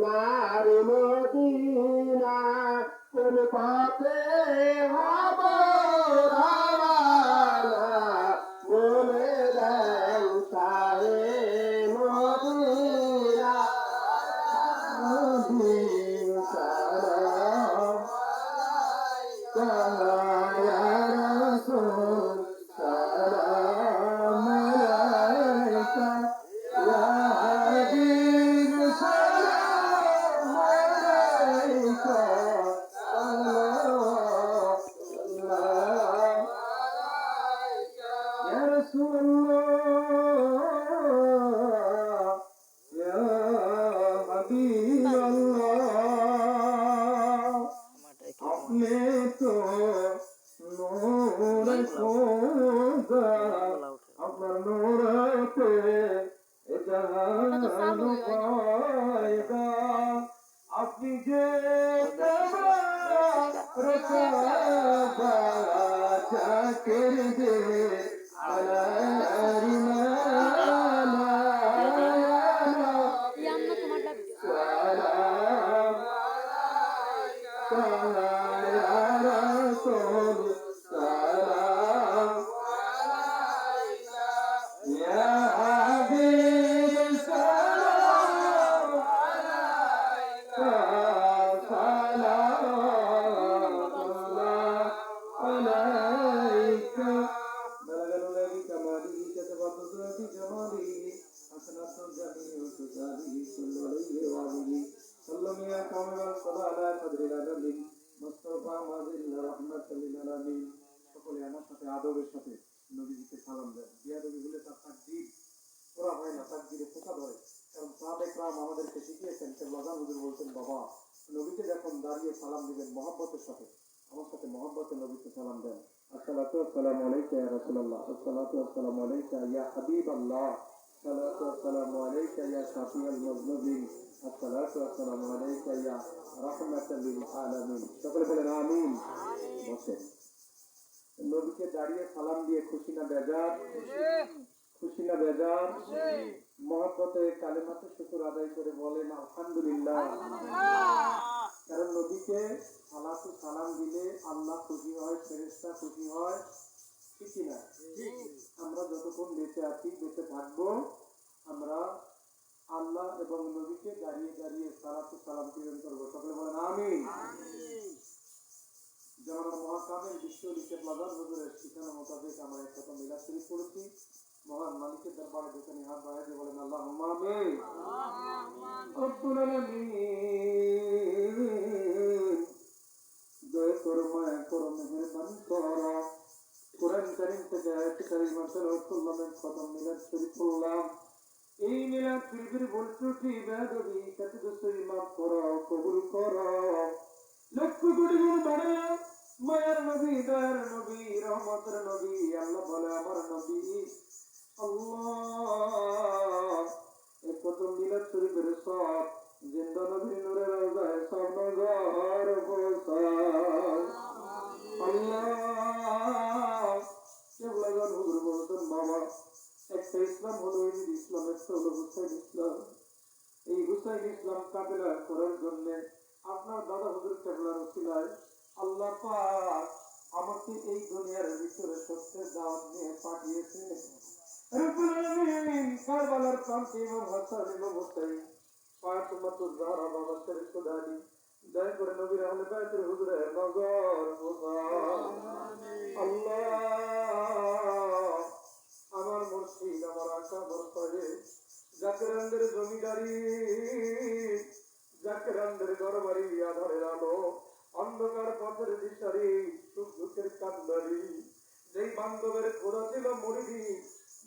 সোনার মদিনা কোন পথে হব রওনা বলে দেন শাহে মদিনা মদিনা সালাম ইয়া রাসূল সালাম আলাইকা ইয়া হাবিব সালাম আলাইকা ইয়া রাসূলুল্লাহ ইয়া হাবিবাল্লাহ আপনি তো নূর খোদা আপনার নূরতে জাহান পায়দা আপনি যে জাকির দে আদবের সাথে নবীজিকে সালাম দেন। বিয়াদবি হলে তার তাকদীর করা হয় না, তাকদীরে পোকা ধরে। কারণ সাহাবায়ে কেরাম আমাদেরকে শিখিয়েছেন, লাজান হুজুর বলতেন, বাবা নবীকে যখন দাঁড়িয়ে সালাম দিবেন মহব্বতের সাথে, আমার সাথে মহব্বতে নবীকে সালাম দেন। আসসালাতু ওয়াসসালামু আলাইকা ইয়া রাসূলুল্লাহ, আসসালাতু ওয়াসসালামু আলাইকা ইয়া হাবিবাল্লাহ, আসসালাতু ওয়াসসালামু আলাইকা ইয়া শাফিউল মুযনিবিন, আসসালাতু ওয়াসসালামু আলাইকা ইয়া রাহমাতাল লিল আলামিন। সকলে বলেন আমিন। বসেন। নবীকে দাঁড়িয়ে সালাম দিয়ে খুশি না বেজার? খুশি না বেজার? মহব্বতে কালেমাতে শুকর আদায় করে বলেন আলহামদুলিল্লাহ। কারণ নবীকে সালাতু সালাম দিলে আল্লাহ খুশি হয়, ফেরেশতা খুশি হয়, ঠিক না? আমরা যতক্ষণ বেঁচে আছি, বেঁচে থাকবো, আমরা আল্লাহ এবং নবীকে দাঁড়িয়ে দাঁড়িয়ে সালাতু সালাম প্রেরণ করবো। সকলে বলেন আমিন। যেমন মহাকামের বিশ্ব লিখের লাজার হুজুরের শিখানো মোতাবেক আমরা এক কথা মিলাদ শরীফ পড়েছি। মহান মালিকের দরবারে যেখানে হাত বাড়াই দিয়ে বলেন আল্লাহুম্মা আমিন। রব্বুল আলামিন দয়া করো, মায়া করো, মেহেরবানি করো। কোরআন কারীম থেকে আয়াত কারীমা তেলাওয়াত করলাম, খতম মিলাদ শরীফ পড়লাম। এই মিলাদ শরীফের ভুল ত্রুটি বেয়াদবি কাতুদুসই মাফ করো, কবুল করো। লক্ষ কোটি গুণ বাড়ায়া মায়ার নবী, দয়ার নবী, রহমতের নবী। আল্লাহ বলে আমার নবী আল্লাহ এই প্রথম মিলাদ শরীফের সব জিন্দা নবীর নূরের রওজায় সব নজর বসায়। আল্লাহ কেবলাগান হুজুর বলতেন, বাবা একটা ইসলাম হলো ঈদ ইসলাম, একটা হলো হুসাইন ইসলাম। এই হুসাইন ইসলাম কাফেলা করার জন্য আপনার দাদা হুজুর কেবলার ওসিলায় আল্লাহ পাক আমাকে এই দুনিয়ার ভিতরে সত্যের দাওয়াত নিয়ে পাঠিয়েছে। রব্বুল আলামিন কারবালার প্রান্তে ইমাম হাসান ইমাম হুসাইন ফাতিমাতুজ জাহরা বাবা শরীফ সুদানি দয়া করে নবীর আহলে বাইতের হুজুরের নজর বসাও। আল্লাহ আমার মুর্শিদ, আমার আকা বরফে জাকেরানদের জমিদারি, জাকেরানদের ঘরবাড়ি, আধারের আলো, অন্ধকার পথের দিশারি, সুখ দুঃখের কান্দারি। যেই বান্ধবের খোদা ছিল মুরিদি,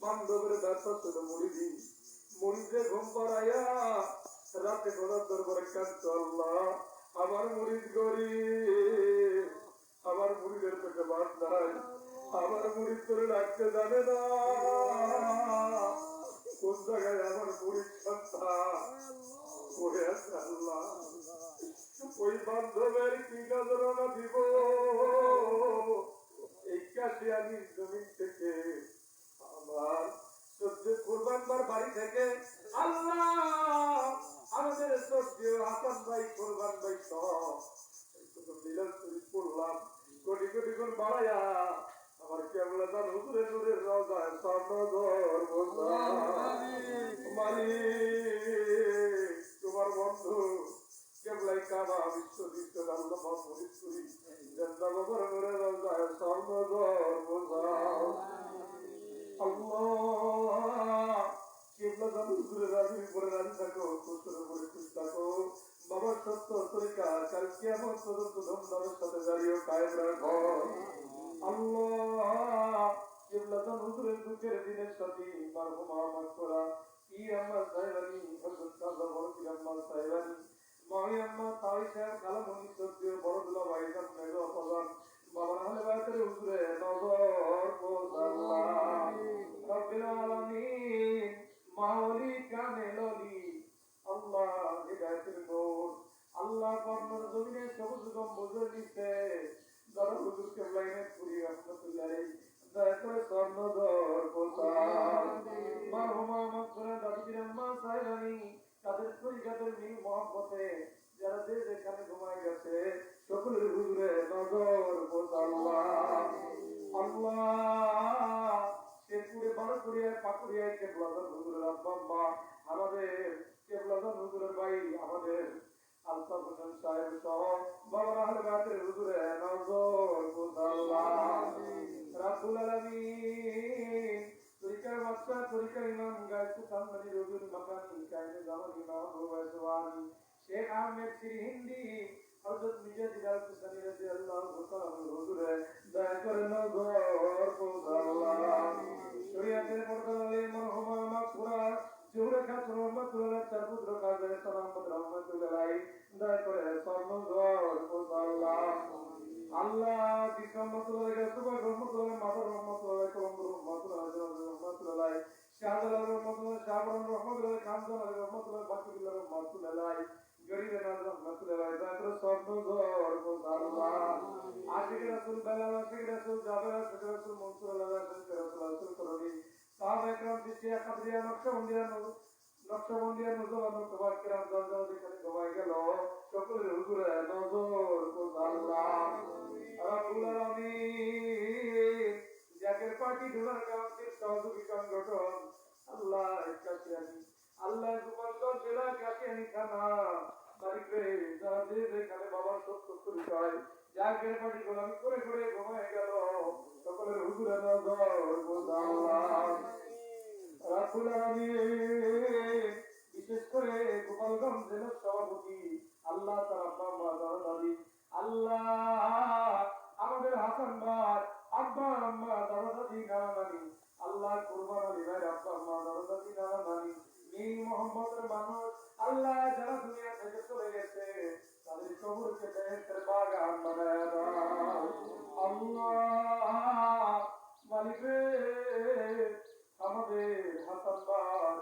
বান্ধবের ব্যথা ছিল মুরিদি। মুরিদে ঘুম পাড়াইয়া রাতে খোদার দরবারে কাঁদতো, আল্লাহ আমার মুরিদ গরিব, আমার মুরিদের পেটে ভাত নাই, আমার মুরিদ করে রাখতে জানে না, কোন জায়গায় আমার মুরিদ সন্তান পড়ে আছে। আল্লাহ ওই বান্ধবের কি নজরানা দিব, এই কাশিয়ানির জমিন থেকে আমার সহ্য কুরবানবার বাড়ি থেকে আল্লাহ আমাদের শ্রদ্ধেয় হাসান ভাই, কোরবান ভাই সহ মিলন শরীফ পড়লাম, কোটি কোটি গুণ বাড়াইয়া আমার কেবলা তার হুজুরের নূরের রওজায় স্বর্ণধর মালিক, তোমার বন্ধু কেবলাই কাবা বিশ্বজিৎ আল্লাহ ফরিদপুরি জেন্দা বাবার নূরের রওজায় স্বর্ণধর বোঝাও আল্লাহ। কেবলা তার হুজুরের রাজির উপরে রাজি থাকো, খুশির উপরে খুশি থাকো। বাবার সত্য তরিকা কাল কিয়ামত পর্যন্ত ধুমধামের সাথে দাঁড়িয়ে কায়েম রাখো আল্লাহ। কিবলাতান হুজুরের দুঃখের দিনের সাথে মারহুমা মাগফিরা পীর আহমদ সাহেবানী, হযরত কাজী বরফি আহমদ সাহেবানী, মাওই আহমদ তাওই সাহেব, কালামুনি সদ্দীয় বড়দুলা ভাইজান মেজো প্রধান, বাবার আহলে বায়তের হুজুরে নজর আল্লাহ রাব্বিল আলামিন। মাওলি কামেললি আল্লাহ হিদায়াতের নূর আল্লাহ কর্ণর জমিনে সবুজ গম্বুজের নিচে যারা হুজুর কেবলাইনের পুরি রহমতুল্লাহ আলাইহি দয়া করে স্বর্ণধর প্রসাদ মারহুমা মাগফিরাত দাদির আম্মা সাহেবানী, তাদের তরিকাতের মিল মহব্বতে যারা যে যেখানে ঘুমায় গেছে সকলের হুজুরে নজর প্রসাদ আল্লাহ। শেরপুরে বারোপুরিয়ায় পাকুড়িয়ায় কেবলাদান হুজুরের আব্বা আম্মা, আমাদের কেবলাদান হুজুরের ভাই আমাদের আলতাফ হোসেন সাহেব সহ বাবার আহলে বায়তের হুজুরে নজর আল্লাহ রাব্বুল আলামিন। তরিকার বাদশা, তরিকার ইমাম গায়সুল কামরানি রবিউল মাকানি কায়েদে জামান ইমাম ওয়াসওয়ানি শেখ আহমেদ সিরহিন্দি, হযরত মির্জা জিলাল হুসাইনি রাদিয়াল্লাহু তাআলা হুজুরে দয়া করে নজর আল্লাহ। শরীয়তের পর্দালে মারহুমা মাগফিরা জোহরা খাতুন রহমাতুল্লাহ তার পুত্র কাজী সালামত রহমাতুল্লাহ দয়া করে স্বর্ণধর আল্লাহ। আল্লাহ বিক্রমতুল্লাহ গাছবা রহমাতুল্লাহ মাদার রহমাতুল্লাহ কলম রহমাতুল্লাহ রহমাতুল্লাহ শাহজালাল রহমাতুল্লাহ শাহবান রহমাতুল্লাহ খানজান রহমাতুল্লাহ বাকিবুল্লাহ রহমাতুল্লাহ গরিব নওয়াজ রহমাতুল্লাহ দয়া করে স্বর্ণধর আল্লাহ। আশিক রাসূল বেলাল, আশিক রাসূল জাবের, আশিক রাসূল মনসুর আল্লাহ, আশিক রাসূল রাসূল করবি সাহাবা একরাম চিশতিয়া কাদরিয়া নকশবন্দিয়া নজওয়ান কবাক কিরাম দরজা যেখানে ঘুমাই গেল সকলের হুজুরে নজর আল্লাহ রাব্বুল আলামিন। জাকের পার্টি ডোনার কাউন্সিল সহযোগী সংগঠন আল্লাহ কাশিয়ানি, আল্লাহ গোপালগঞ্জ জেলা কাশিয়ানি থানা মালিক রে, যারা যে যেখানে বাবার সত্য পরিচয় জাকের পার্টি গোলামি করে করে ঘুমাই গেল সকলের হুজুরে নজর আল্লাহ রাব্বুল আলামিন। বিশেষ করে গোপালগঞ্জ জেলার সভাপতি আল্লাহ তার আব্বা আম্মা দাদা দাদি আল্লাহ, আমাদের হাসান ভাই আব্বা আম্মা দাদা দাদি নানা নানি আল্লাহ, কুরবান আলী ভাই আব্বা আম্মা দাদা দাদি নানা নানি এই মোহাম্মদের মানুষ আল্লাহ যারা দুনিয়া থেকে চলে গেছে তাদের কবরকে বেহেশতের বাগান বানায় দাও আল্লাহ। মালিক রে, আমাদের হাসান ভাই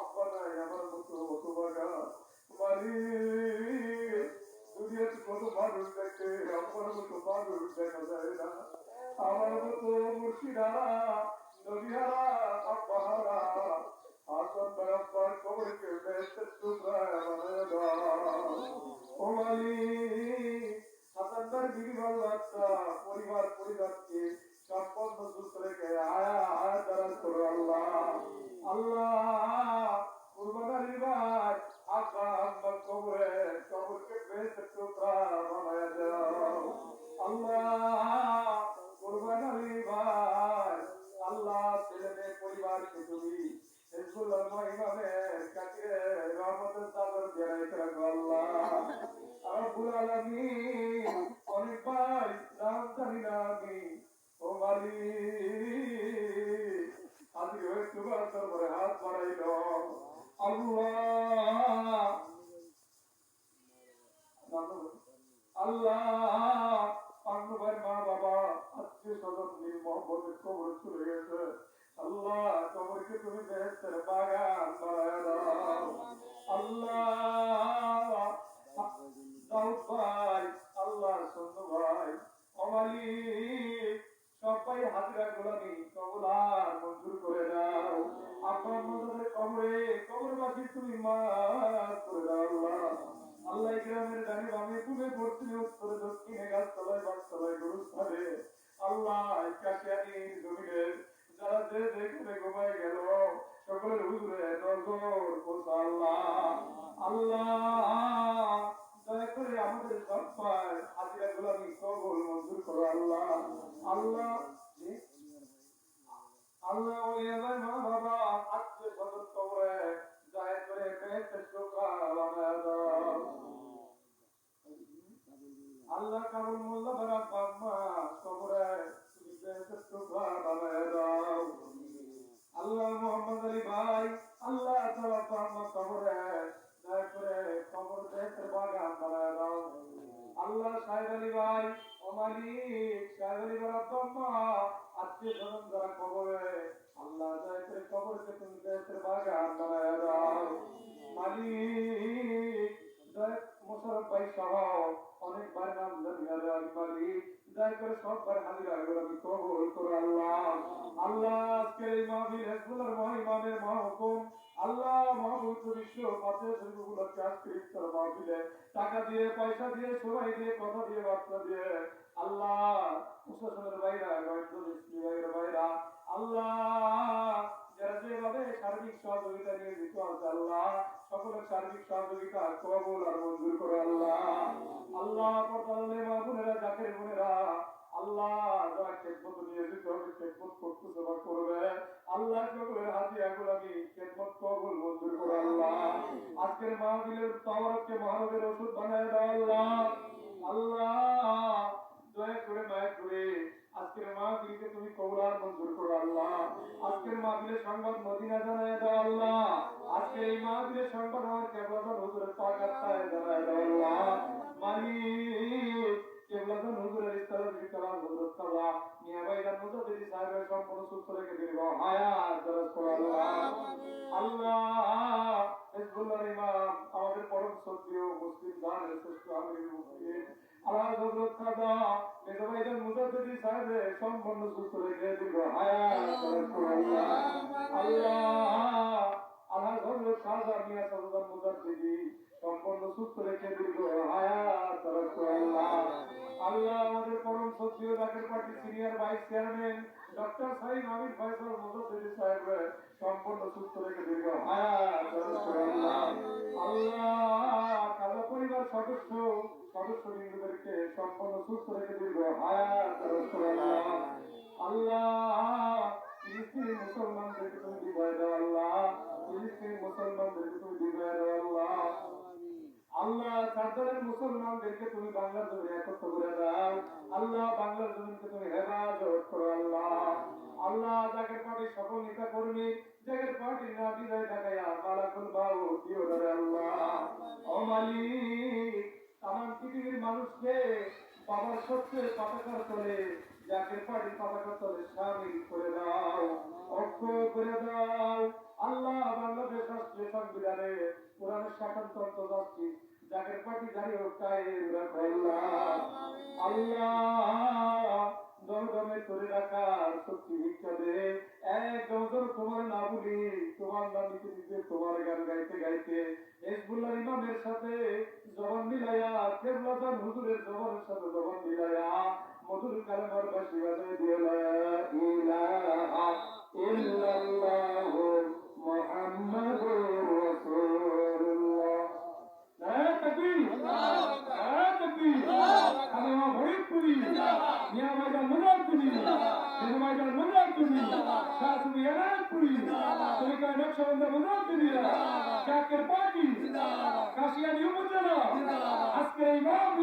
আব্বা নাই আমার মতো মতো বাগা মালিক, দুনিয়াতে কত মানুষ দেখে আমার মতো মানুষ দেখা যায় না, আমার মতো মুর্শিদারা নবীহারা আব্বাহারা হাসান ভাই আব্বার কবরকে বেহেশতের টুকরা বানায় দাও ও মালিক। হাসান ভাই বিবি বাল বাচ্চা পরিবার পরিবারকে সম্পন্ন সুস্থ রেখে আয়া আয়া দারাজ করো আল্লাহ আল্লাহ। কুরবান আলী ভাই আব্বা আম্মার কবরকে বেহেশতের টুকরা বানায় দাও আল্লাহ। কুরবান আলী ভাই আল্লাহ ছেলে মেয়ে পরিবারকে তুমি হিজবুল্লাহ ইমামের কাছে রহমতের চাদর দিয়ে রেখে রাখো আল্লাহ রাব্বুল আলামিন। অনেক ভাই নাম জানি না আমি ও মালিক, আজকে হয়ে তোমার দরবারে হাত বাড়াইল আল্লাহ আল্লাহ। পান্নু ভাই মা বাবা আত্মীয় স্বজন নিয়ে মোহাম্মদের কবর চলে গেছে আল্লাহ, কবরকে তুমি বেহেশতের বাগান বানায় দাও আল্লাহ। দাউদ ভাই আল্লাহ, সন্নু ভাই অমালিক সবাই হাজিরা গোলামি কবুলার মঞ্জুর করে দাও। আপনার নজরের কবরে কবরবাসী তুমি মাফ করে পূর্বে পশ্চিমে উত্তরে দক্ষিণে গাছতলায় বাসতলায় গরুস্থানে আল্লাহ কাশিয়ানি জমিনের যারা যে যেখানে ঘুমায় গেল সকলের হুজুরে নজর পোষা আল্লাহ। আল্লাহ দয়া করে আমাদের সবাই হাজিরা গোলামি কবুল মঞ্জুর করো আল্লাহ। আল্লাহ আল্লাহ ওলিয়াদের মা বাবা আত্মীয় স্বজন কবরে দয়া করে বেহেশতের টুকরা বানায় দাও। আল্লাহ কাবুল মোল্লা বাবা বাম্মা কবরে তুমি বেহেশতের টুকরা বানায় দাও। আল্লাহ মোহাম্মদ আলী ভাই আল্লাহ তাআলা বাম্মা কবরে দয়া করে কবর বেহেশতের বাগান বানায় দাও। আল্লাহ সাহেব আলী ভাই ও মালিক সাহেব আলী বাবা বাম্মা আত্মীয় স্বজন যারা কবরে আল্লাহ দয়া করে কবরকে তুমি বেহেশতের বাগান বানায় দাও। মালিক দয়া মোশাররফ ভাই সহ অনেকবার নাম জানিয়ে দাও মালিক দয়া করে সববার হাজিরা গোলামি কবুল করো আল্লাহ। আল্লাহ আজকের এই মাহফিল হেফজুল্লাহর মহিমানের মহাহুকুম আল্লাহ মহাপবিত্র বিশ্ব পাঁচের শরীফগুলোকে আজকে ইফতার মাহফিলে টাকা দিয়ে পয়সা দিয়ে সময় দিয়ে কথা দিয়ে বার্তা দিয়ে আল্লাহ প্রশাসনের বাইরা গয়েন্দ্র মিস্ত্রি বাইরা আল্লাহ যারা যেভাবে সার্বিক সহযোগিতা নিয়ে দিতে আছে আল্লাহ সকলের সার্বিক সহযোগিতা কবুল আর মঞ্জুর করে আল্লাহ। আল্লাহ পর্দালে মা বোনেরা জাকের বোনেরা আল্লাহ যারা খেদমত নিয়ে দিতে হবে খেদমত করতে সেবা করবে আল্লাহ সকলের হাজিয়া গোলামি খেদমত কবুল মঞ্জুর করে আল্লাহ। আজকের মাহফিলের তাওয়ারকে মহানবের ওষুধ বানায় দাও আল্লাহ। আল্লাহ দয়া করে মায়া করে আজকের মাহফিলকে তুমি কবুল আর মঞ্জুর করো আল্লাহ। আজকের মাহফিলের সংবাদ মদিনা জানায় দাও আল্লাহ। আজকের এই মাহফিলের সংবাদ আমার কেবলাদান হুজুরের পাক আত্মায় জানায় দাও আল্লাহ। মালিক কেবলাদান হুজুরের ইস্তারার কালাম হযরত কালা মিয়া ভাইজান মুজাদ্দিদি সাহেবের সম্পূর্ণ সুস্থ রেখে দিল হায়াত দরজ করো আল্লাহ। আল্লাহ হিজবুল্লাহর ইমাম আমাদের পরম শ্রদ্ধেয় মুসলিম জানের শ্রেষ্ঠ আমিরুল মুমিনিন আল্লাহ হযরত খাজা মিয়া ভাইজান মুজাদ্দিদি সাহেবের সম্পূর্ণ সুস্থ রেখে দিল হায়াত দরজ করো আল্লাহ। আল্লাহ আল্লাহ হযরত খাজা মিয়া সাহেবের মুজাদ্দিদি সম্পূর্ণ সুস্থ রেখে দিল হায়াত দরজ করো আল্লাহ। আল্লাহ আমাদের পরম শ্রদ্ধেয় Zaker party senior vice chairman doctor Syed Amir Faisal Mujaddedi সাহেব সম্পূর্ণ সুস্থ রেখে দিল হায়াত দরজ করো আল্লাহ। আল্লাহ খাজা পরিবার সদস্যবৃন্দদেরকে সম্পূর্ণ সুস্থ রেখে দিল হায়াত দরজ করো আল্লাহ। আল্লাহ ফিলিস্তিনি মুসলমানদেরকে তুমি বিজয় দাও আল্লাহ। ফিলিস্তিনি মুসলমানদেরকে তুমি বিজয় দাও আল্লাহ। আল্লাহ সার্দারের মুসলমানদেরকে তুমি বাংলার জমিনে একত্র করে দাও আল্লাহ। বাংলার জমিনকে তুমি হেফাজত করো আল্লাহ। আল্লাহ জাকের পার্টির সকল নেতা কর্মী জাকের পার্টির না বিজয় দেখাইয়া মালাকুল মাউত দিও রে আল্লাহ। ও মালিক তামাম পৃথিবীর মানুষকে বাবার সত্যের পতাকার তলে জাকের পার্টির পতাকার তলে শামিল করে দাও ঐক্য করে দাও আল্লাহ। বাংলাদেশ রাষ্ট্রীয় সংবিধানে কোরআনের শাসনতন্ত্র যাচ্ছি জাকের পার্টি জারি হোক কায়েম রাখো আল্লাহ। আল্লাহ দমদমে করে রাখার শক্তি ভিক্ষা দে এক দমদম তোমার না বলি তোমার নাম নিতে নিতে তোমার গান গাইতে গাইতে হিজবুল্লাহর ইমামের সাথে জবান মিলাইয়া কেবলাদান হুজুরের জবানের সাথে জবান মিলাইয়া মধুর কালেমার বাঁশি বাজায় দিয়ে লা ইলাহা ইল্লাল্লাহু মুহাম্মাদুর রাসূলুল্লাহ। নারে তাকবীর নারে তাকবীর কালেমা ভরিপুরি মিয়া ভাইজান মুজাদ্দিদি মিয়া ভাইজান মুজাদ্দিদি শাসবি এলানপুরি তরিকা নকশবন্দ মুজাদ্দিদি জাকের পার্টি কাশিয়ানী উপজেলা আজকের ইমাম